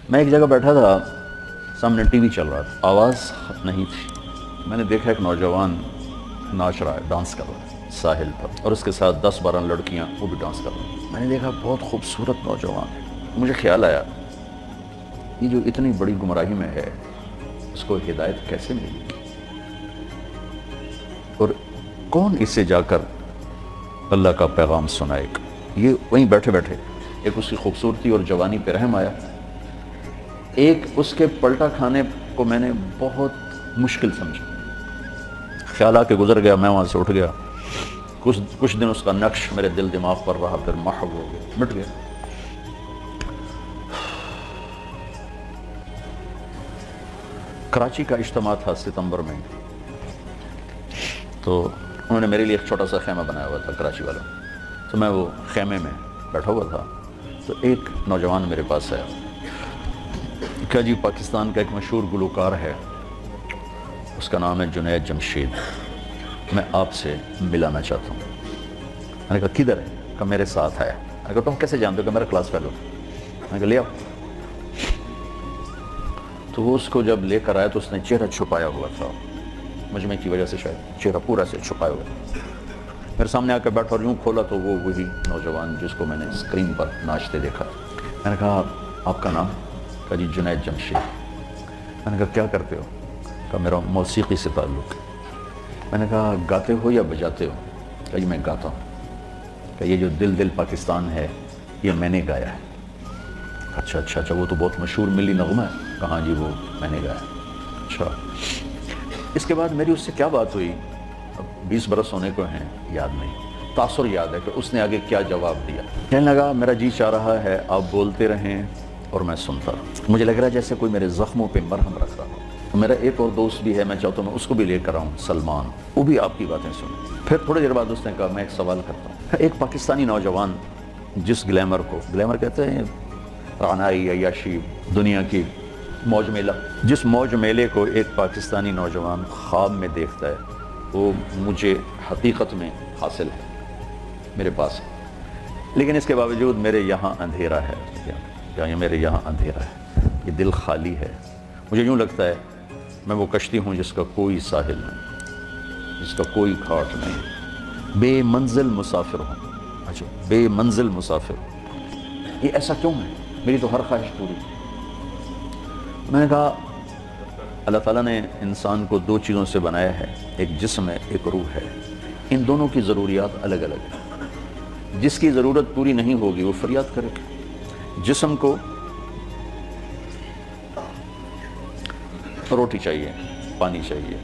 میں ایک جگہ بیٹھا تھا، سامنے ٹی وی چل رہا تھا، آواز نہیں تھی۔ میں نے دیکھا ایک نوجوان ناچ رہا ہے، ڈانس کر رہا ہے ساحل پر، اور اس کے ساتھ 10-12 لڑکیاں وہ بھی ڈانس کر رہی ہیں۔ میں نے دیکھا بہت خوبصورت نوجوان ہے۔ مجھے خیال آیا یہ جو اتنی بڑی گمراہی میں ہے اس کو ہدایت کیسے ملی، اور کون اس سے جا کر اللہ کا پیغام سنائے گا۔ یہ وہیں بیٹھے بیٹھے ایک اس کی خوبصورتی اور جوانی پہ رحم آیا، ایک اس کے پلٹا کھانے کو میں نے بہت مشکل سمجھا۔ خیال آ کے گزر گیا، میں وہاں سے اٹھ گیا۔ کچھ دن اس کا نقش میرے دل دماغ پر رہا، پھر محو ہو گیا، مٹ گیا۔ کراچی کا اجتماع تھا ستمبر میں، تو انہوں نے میرے لیے ایک چھوٹا سا خیمہ بنایا ہوا تھا کراچی والوں، تو میں وہ خیمے میں بیٹھا ہوا تھا، تو ایک نوجوان میرے پاس آیا کہ جی پاکستان کا ایک مشہور گلوکار ہے، اس کا نام ہے جنید جمشید، میں آپ سے ملانا چاہتا ہوں۔ میں نے کہا کدھر ہے؟ کہ میرے ساتھ ہے۔ میں نے کہا تم کیسے جانتے ہو؟ کہ میرا کلاس فیلو۔ میں نے کہا لے آؤ۔ تو وہ اس کو جب لے کر آیا تو اس نے چہرہ چھپایا ہوا تھا، مجمع کی وجہ سے شاید چہرہ پورا سے چھپایا ہوا۔ میرے سامنے آ کے بیٹھا اور یوں کھولا تو وہ وہی نوجوان جس کو میں نے اسکرین پر ناچتے دیکھا۔ میں نے کہا آپ کا نام؟ کہا جی جنید جمشید۔ میں نے کہا کیا کرتے ہو؟ کہا میرا موسیقی سے تعلق ہے۔ میں نے کہا گاتے ہو یا بجاتے ہو؟ کہا جی میں گاتا ہوں۔ کہ یہ جو دل دل پاکستان ہے یہ میں نے گایا ہے۔ اچھا وہ تو بہت مشہور ملی نغمہ ہے۔ کہاں جی وہ میں نے گایا۔ اچھا، اس کے بعد میری اس سے کیا بات ہوئی، اب 20 برس ہونے کو ہیں، یاد نہیں، تاثر یاد ہے کہ اس نے آگے کیا جواب دیا۔ کہنے لگا میرا جی چاہ رہا ہے آپ بولتے رہیں اور میں سنتا رہوں، مجھے لگ رہا ہے جیسے کوئی میرے زخموں پہ مرہم رکھ رہا ہو۔ میرا ایک اور دوست بھی ہے، میں چاہتا ہوں میں اس کو بھی لے کر آؤں، سلمان، وہ بھی آپ کی باتیں سنیں۔ پھر تھوڑی دیر بعد اس نے کہا میں ایک سوال کرتا ہوں۔ ایک پاکستانی نوجوان جس گلیمر کو، گلیمر کہتے ہیں رعنائی، عیاشی، دنیا کی موج میلہ، جس موج میلے کو ایک پاکستانی نوجوان خواب میں دیکھتا ہے وہ مجھے حقیقت میں حاصل ہے، میرے پاس ہے، لیکن اس کے باوجود میرے یہاں اندھیرا ہے، یا میرے یہاں اندھیرا ہے، یہ دل خالی ہے۔ مجھے یوں لگتا ہے میں وہ کشتی ہوں جس کا کوئی ساحل نہیں، جس کا کوئی گھاٹ نہیں، بے منزل مسافر ہوں۔ اچھا، بے منزل مسافر، یہ ایسا کیوں ہے؟ میری تو ہر خواہش پوری۔ میں نے کہا اللہ تعالیٰ نے انسان کو 2 چیزوں سے بنایا ہے، ایک جسم ہے، ایک روح ہے، ان دونوں کی ضروریات الگ الگ ہیں۔ جس کی ضرورت پوری نہیں ہوگی وہ فریاد کرے گا۔ جسم کو روٹی چاہیے، پانی چاہیے،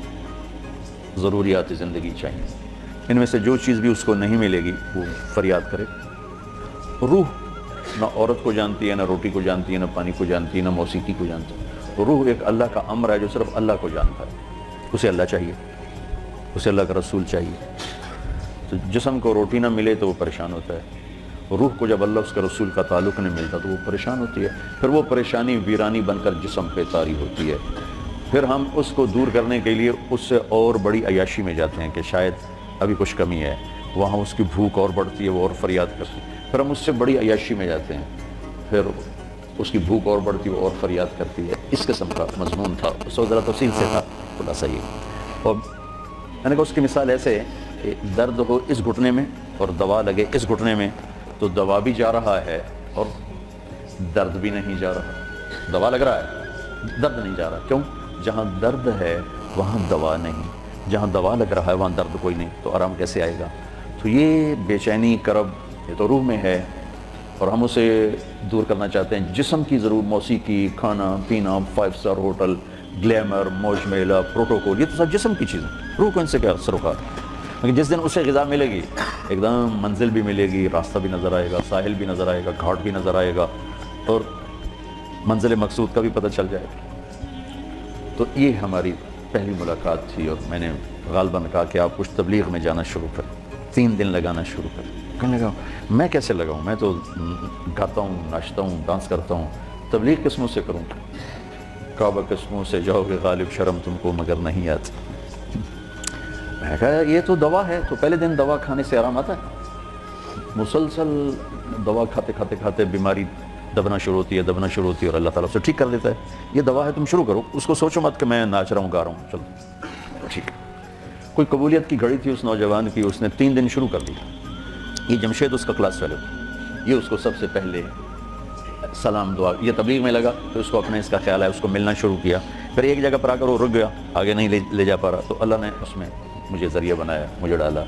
ضروریات زندگی چاہیے، ان میں سے جو چیز بھی اس کو نہیں ملے گی وہ فریاد کرے۔ روح نہ عورت کو جانتی ہے، نہ روٹی کو جانتی ہے، نہ پانی کو جانتی ہے، نہ موسیقی کو جانتی ہے۔ روح ایک اللہ کا امر ہے جو صرف اللہ کو جانتا ہے، اسے اللہ چاہیے، اسے اللہ کا رسول چاہیے۔ تو جسم کو روٹی نہ ملے تو وہ پریشان ہوتا ہے، روح کو جب اللہ اس کے رسول کا تعلق نہیں ملتا تو وہ پریشان ہوتی ہے، پھر وہ پریشانی ویرانی بن کر جسم پہ طاری ہوتی ہے۔ پھر ہم اس کو دور کرنے کے لیے اس سے اور بڑی عیاشی میں جاتے ہیں کہ شاید ابھی کچھ کمی ہے، وہاں اس کی بھوک اور بڑھتی ہے، وہ اور فریاد کرتی ہے، پھر ہم اس سے بڑی عیاشی میں جاتے ہیں، پھر اس کی بھوک اور بڑھتی ہے اور فریاد کرتی ہے۔ اس قسم کا مضمون تھا، اس وقت ذرا تفصیل سے تھا خلاصہ یہ۔ اور میں نے کہا اس کی مثال ایسے ہے کہ درد ہو اس گھٹنے میں اور دوا لگے اس گھٹنے میں تو دوا بھی جا رہا ہے اور درد بھی نہیں جا رہا۔ دوا لگ رہا ہے، درد نہیں جا رہا، کیوں؟ جہاں درد ہے وہاں دوا نہیں، جہاں دوا لگ رہا ہے وہاں درد کوئی نہیں، تو آرام کیسے آئے گا؟ تو یہ بے چینی، کرب، یہ تو روح میں ہے اور ہم اسے دور کرنا چاہتے ہیں۔ جسم کی ضرور موسیقی، کھانا پینا، 5 اسٹار ہوٹل، گلیمر، موج میلہ، پروٹوکول، یہ تو سب جسم کی چیزیں، روح کو ان سے کیا سروکار؟ لیکن جس دن اسے غذا ملے گی، ایک دم منزل بھی ملے گی، راستہ بھی نظر آئے گا، ساحل بھی نظر آئے گا، گھاٹ بھی نظر آئے گا، اور منزل مقصود کا بھی پتہ چل جائے گا۔ تو یہ ہماری پہلی ملاقات تھی، اور میں نے غالباً کہا کہ آپ کچھ تبلیغ میں جانا شروع کریں، 3 دن لگانا شروع کریں۔ کہنے لگا میں کیسے لگاؤں، میں تو گاتا ہوں، ناچتا ہوں، ڈانس کرتا ہوں، تبلیغ کس منہ سے کروں؟ کعبہ کس منہ سے جاؤ گے غالب، شرم تم کو مگر نہیں آتی۔ میں نے کہا یہ تو دوا ہے، تو پہلے دن دوا کھانے سے آرام آتا ہے؟ مسلسل دوا کھاتے کھاتے کھاتے بیماری دبنا شروع ہوتی ہے اور اللہ تعالیٰ اسے ٹھیک کر دیتا ہے. یہ دوا ہے, تم شروع کرو, اس کو سوچو مت کہ میں ناچ رہا ہوں گا رہا ہوں, چلو ٹھیک ہے. کوئی قبولیت کی گھڑی تھی اس نوجوان کی, اس نے 3 دن شروع کر دی. یہ جمشید اس کا کلاس فیلو, یہ اس کو سب سے پہلے سلام دعا, یہ تبلیغ میں لگا تو اس کو اپنے اس کا خیال ہے, اس کو ملنا شروع کیا. پھر ایک جگہ پر آ کر وہ رک گیا, آگے نہیں لے جا پا رہا, تو اللہ نے اس میں مجھے ذریعہ بنایا, مجھے ڈالا.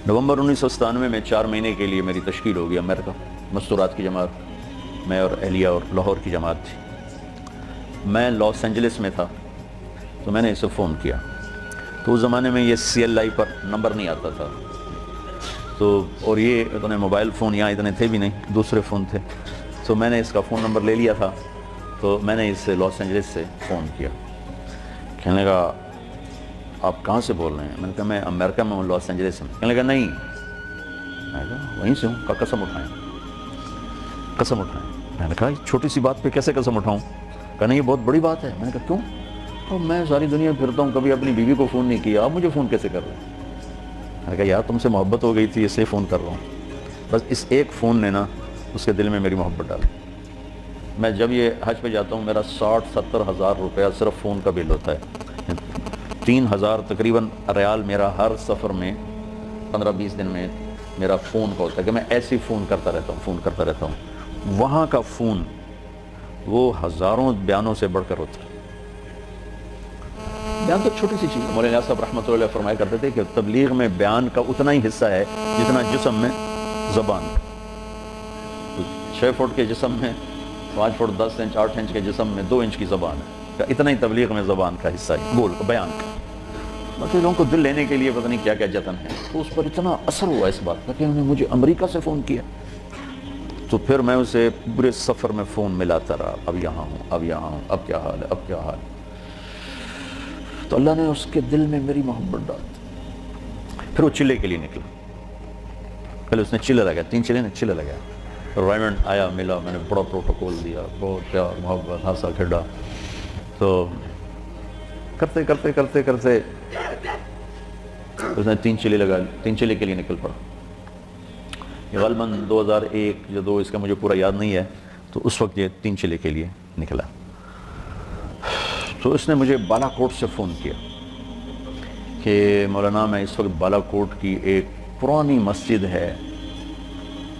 نومبر 1997 میں 4 مہینے کے لیے میری تشکیل ہو گئی امریکہ مستورات کی جماعت, میں اور اہلیہ اور لاہور کی جماعت تھی. میں لاس اینجلس میں تھا تو میں نے اسے فون کیا, تو اس زمانے میں یہ CLI پر نمبر نہیں آتا تھا, تو اور یہ اتنے موبائل فون یہاں اتنے تھے بھی نہیں, دوسرے فون تھے. تو میں نے اس کا فون نمبر لے لیا تھا, تو میں نے اس سے لاس اینجلس سے فون کیا. کہنے لگا آپ کہاں سے بول رہے ہیں؟ میں نے کہا میں امریکہ میں ہوں, لاس اینجلس میں. کہنے لگا نہیں, میں نے کہا وہیں سے ہوں. کہا قسم اٹھائیں, قسم اٹھائیں. میں نے کہا چھوٹی سی بات پہ کیسے قسم اٹھاؤں؟ کہا نہیں یہ بہت بڑی بات ہے. میں نے کہا کیوں؟ تو میں ساری دنیا پھرتا ہوں, کبھی اپنی بیوی کو فون نہیں کیا, آپ مجھے فون کیسے کر رہے ہیں؟ میں نے کہا یار تم سے محبت ہو گئی تھی, اس سے فون کر رہا ہوں. بس اس ایک فون نے نا اس کے دل میں میری محبت ڈالی. میں جب یہ حج پہ جاتا ہوں میرا 60-70 ہزار روپیہ صرف فون کا بل ہوتا ہے. 3000 تقریباً ریال میرا ہر سفر میں 15-20 دن میں میرا فون کا ہوتا ہے کہ میں ایسے فون کرتا رہتا ہوں. وہاں کا فون وہ ہزاروں بیانوں سے بڑھ کر ہوتا ہے. بیان تو چھوٹی سی چیز ہے. مولانا صاحب رحمۃ اللہ علیہ فرمایا کرتے تھے کہ تبلیغ میں بیان کا اتنا ہی حصہ ہے جتنا جسم میں زبان. 6 فٹ کے جسم میں 5 فٹ 10 انچ 8 انچ کے جسم میں 2 انچ کی زبان ہے. اتنا ہی تبلیغ میں زبان کا حصہ ہے, بول کا بیان کا. باقی لوگوں کو دل لینے کے لیے پتہ نہیں کیا کیا جتن ہے. تو اس پر اتنا اثر ہوا اس بات کا کہ انہوں نے مجھے امریکہ سے فون کیا. تو پھر میں اسے پورے سفر میں فون ملاتا رہا, اب یہاں ہوں, اب یہاں ہوں, اب کیا حال ہے, اب کیا حال ہے. تو اللہ نے اس کے دل میں میری محبت ڈال دی. پھر وہ چلے کے لیے نکلا. پہلے اس نے چلے لگایا, 3 چلے نے چلے لگایا. رائمنڈ آیا, ملا, میں نے بڑا پروٹوکول دیا, بہت پیار محبت, ہنسا کھیڈا. تو کرتے کرتے کرتے کرتے اس نے 3 چلے لگا, 3 چلے کے لیے نکل پڑا. یہ غالباً 2001 یا 2, اس کا مجھے پورا یاد نہیں ہے. تو اس وقت یہ 3 چلے کے لیے نکلا. تو اس نے مجھے بالا کوٹ سے فون کیا کہ مولانا میں اس وقت بالا کوٹ کی ایک پرانی مسجد ہے,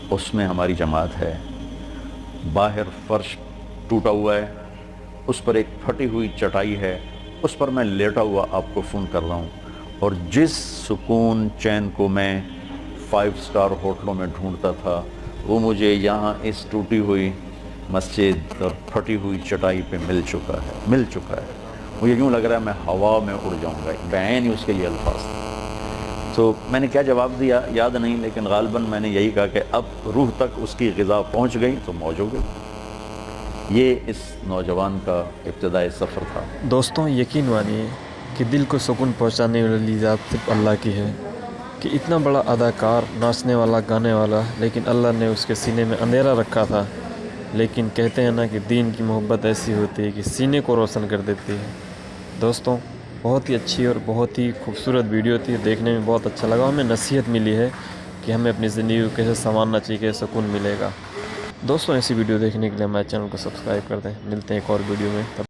اس میں ہماری جماعت ہے, باہر فرش ٹوٹا ہوا ہے, اس پر ایک پھٹی ہوئی چٹائی ہے, اس پر میں لیٹا ہوا آپ کو فون کر رہا ہوں, اور جس سکون چین کو میں 5 اسٹار ہوٹلوں میں ڈھونڈتا تھا وہ مجھے یہاں اس ٹوٹی ہوئی مسجد اور پھٹی ہوئی چٹائی پہ مل چکا ہے. مجھے یوں لگ رہا ہے میں ہوا میں اڑ جاؤں گا. بیان ہی اس کے لیے الفاظ. تو میں نے کیا جواب دیا یاد نہیں, لیکن غالباً میں نے یہی کہا کہ اب روح تک اس کی غذا پہنچ گئی تو موج ہو گئی. یہ اس نوجوان کا ابتدائی سفر تھا. دوستوں یقین مانیے کہ دل کو سکون پہنچانے والی ذات صرف اللہ کی ہے. کہ اتنا بڑا اداکار, ناچنے والا, گانے والا, لیکن اللہ نے اس کے سینے میں اندھیرا رکھا تھا. لیکن کہتے ہیں نا کہ دین کی محبت ایسی ہوتی ہے کہ سینے کو روشن کر دیتی ہے. دوستوں بہت ہی اچھی اور بہت ہی خوبصورت ویڈیو تھی, دیکھنے میں بہت اچھا لگا. ہمیں نصیحت ملی ہے کہ ہمیں اپنی زندگی کو کیسے سنوارنا چاہیے, کیسے سکون ملے گا. دوستوں ایسی ویڈیو دیکھنے کے لیے ہمارے چینل کو سبسکرائب کر دیں. ملتے ہیں ایک اور ویڈیو میں.